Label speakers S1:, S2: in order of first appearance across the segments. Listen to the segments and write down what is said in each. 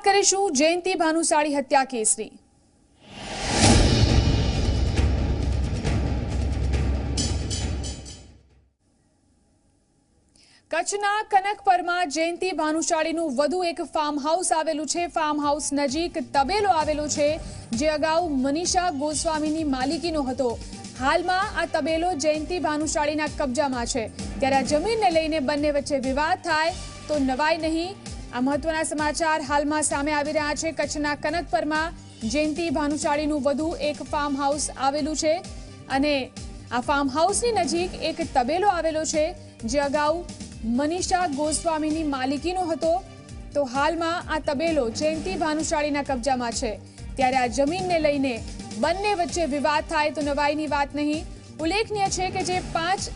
S1: કરીશું જયંતિ ભાનુશાળી હત્યા કેસની। કચ્છના કનકપરમાં જયંતિ ભાનુશાળીનું વધુ એક ફાર્મ હાઉસ આવેલું છે। ફાર્મ હાઉસ નજીક તબેલો આવેલો છે, જે અગાઉ મનીષા ગોસ્વામીની માલિકીનો હતો। હાલમાં આ તબેલો જયંતિ ભાનુશાળીના કબજામાં છે। ત્યારે આ જમીનને લઈને બંને વચ્ચે વિવાદ થાય તો નવાઈ નહીં। આ મહત્વના સમાચાર હાલમાં સામે આવી રહ્યા છે। કચ્છના કનકપરમાં જયંતિ ભાનુશાળીનું વધુ એક ફાર્મ હાઉસ આવેલું છે અને આ ફાર્મ હાઉસની નજીક એક તબેલો આવેલો છે, જે અગાઉ મનીષા ગોસ્વામીની માલિકીનો હતો। તો હાલમાં આ તબેલો જયંતિ ભાનુશાળીના કબજામાં છે। ત્યારે આ જમીનને લઈને બંને વચ્ચે વિવાદ થાય તો નવાઈની વાત નહીં। ઉલ્લેખનીય છે કે જે 5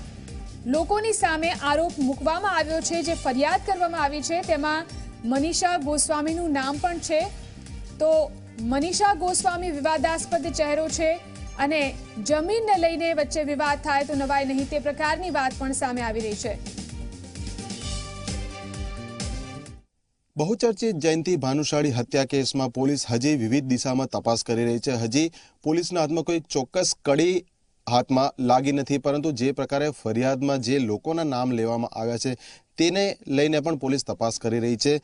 S1: લોકોની સામે આરોપ મૂકવામાં આવ્યો છે, જે ફરિયાદ કરવામાં આવી છે, તેમાં મનીષા ગોસ્વામીનું નામ પણ છે। તો મનીષા ગોસ્વામી વિવાદાસ્પદ ચહેરો છે અને જમીનને લઈને વચ્ચે વિવાદ થાય તો નવાઈ નહીં, તે પ્રકારની વાત પણ સામે આવી રહી છે।
S2: બહુચર્ચિત જયંતિ ભાનુશાળી હત્યા કેસમાં પોલીસ હજી વિવિધ દિશામાં તપાસ કરી રહી છે। હજી પોલીસના હાથમાં કોઈ ચોક્કસ કડી હાથમાં લાગી નથી, પરંતુ જે પ્રકારે ફરિયાદમાં જે લોકોના નામ લેવામાં આવ્યા છે તેને લઈને પણ પોલીસ તપાસ કરી રહી છે।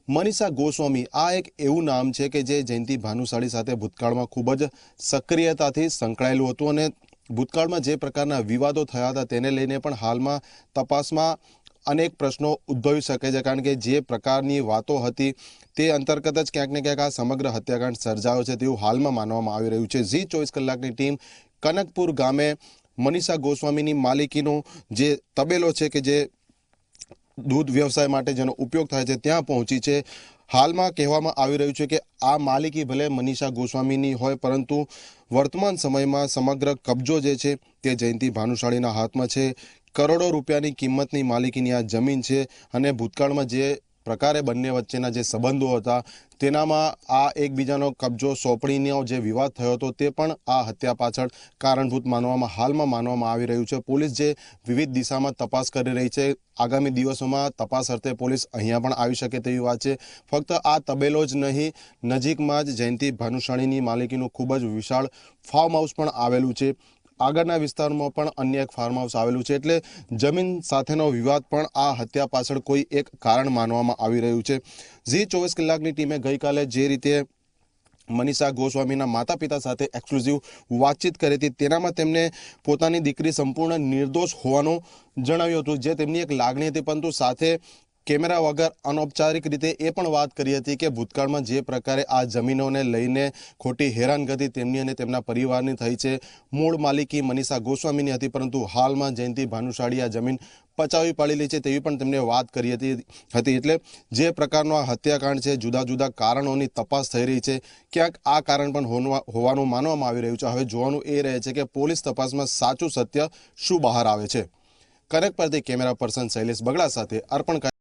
S2: મનીષા ગોસ્વામી આ એક એવું નામ છે કે જે જયંતિ ભાનુશાળી સાથે ભૂતકાળમાં ખૂબ જ સક્રિયતાથી સંકળાયેલું હતું અને ભૂતકાળમાં જે પ્રકારના વિવાદો થયા હતા તેને લઈને પણ હાલમાં તપાસમાં અનેક પ્રશ્નો ઉદ્ભવી શકે છે, કારણ કે જે પ્રકારની વાતો હતી તે અંતર્ગત જ ક્યાંક ને ક્યાંક આ સમગ્ર હત્યાકાંડ સર્જાયો છે તેવું હાલમાં માનવામાં આવી રહ્યું છે। ઝી 24 કલાકની ટીમ કનકપુર ગામે મનીષા ગોસ્વામીની માલિકીનો જે તબેલો છે કે જે દૂધ વ્યવસાય માટે જેનો ઉપયોગ થાય છે ત્યાં પહોંચી છે। હાલમાં કહેવામાં આવી રહ્યું છે કે આ માલિકી ભલે મનીષા ગોસ્વામીની હોય, પરંતુ વર્તમાન સમયમાં સમગ્ર કબજો જે છે તે જયંતિ ભાનુશાળીના હાથમાં છે। કરોડો રૂપિયાની કિંમતની માલિકીની આ જમીન છે અને ભૂતકાળમાં જે પ્રકારે બંને વચ્ચેના જે સંબંધો હતા તેનામાં આ એકબીજાનો કબજો સોંપણીનો જે વિવાદ થયો હતો તે પણ આ હત્યા પાછળ કારણભૂત હાલમાં માનવામાં આવી રહ્યું છે। પોલીસ જે વિવિધ દિશામાં તપાસ કરી રહી છે, આગામી દિવસોમાં તપાસ અર્થે પોલીસ અહીંયા પણ આવી શકે તેવી વાત છે। ફક્ત આ તબેલો જ નહીં, નજીકમાં જ જયંતિ ભાનુશાળીની માલિકીનું ખૂબ જ વિશાળ ફાર્મ હાઉસ પણ આવેલું છે। આગળના વિસ્તારમાં પણ અન્ય એક ફાર્મ હાઉસ આવેલું છે, એટલે જમીન સાથેનો વિવાદ પણ આ હત્યા પાછળ કોઈ એક કારણ માનવામાં આવી રહ્યું છે। ઝી 24 કલાકની ટીમે ગઈકાલે જે રીતે મનીષા ગોસ્વામીના માતા પિતા સાથે એક્સક્લુઝિવ વાતચીત કરી હતી તેનામાં તેમને પોતાની દીકરી સંપૂર્ણ નિર્દોષ હોવાનું જણાવ્યું હતું, જે તેમની એક લાગણી હતી, પરંતુ સાથે કેમેરા વગર અનૌપચારિક રીતે એ પણ વાત કરી હતી કે ભૂતકાળમાં જે પ્રકારે આ જમીનોને લઈને ખોટી હેરાનગતિ તેમની અને તેમના પરિવારની થઈ છે। મૂળ માલિકી મનીષા ગોસ્વામીની હતી, પરંતુ હાલમાં જયંતિ ભાનુશાળી આ જમીન પચાવી પાડેલી છે તેવી પણ તેમને વાત કરી હતી। એટલે જે પ્રકારનો આ હત્યાકાંડ છે, જુદા જુદા કારણોની તપાસ થઈ રહી છે, ક્યાંક આ કારણ પણ હોવાનું માનવામાં આવી રહ્યું છે। હવે જોવાનું એ રહે છે કે પોલીસ તપાસમાં સાચું સત્ય શું બહાર આવે છે। કનક પરથી કેમેરા પર્સન શૈલેષ બગડા સાથે અર્પણ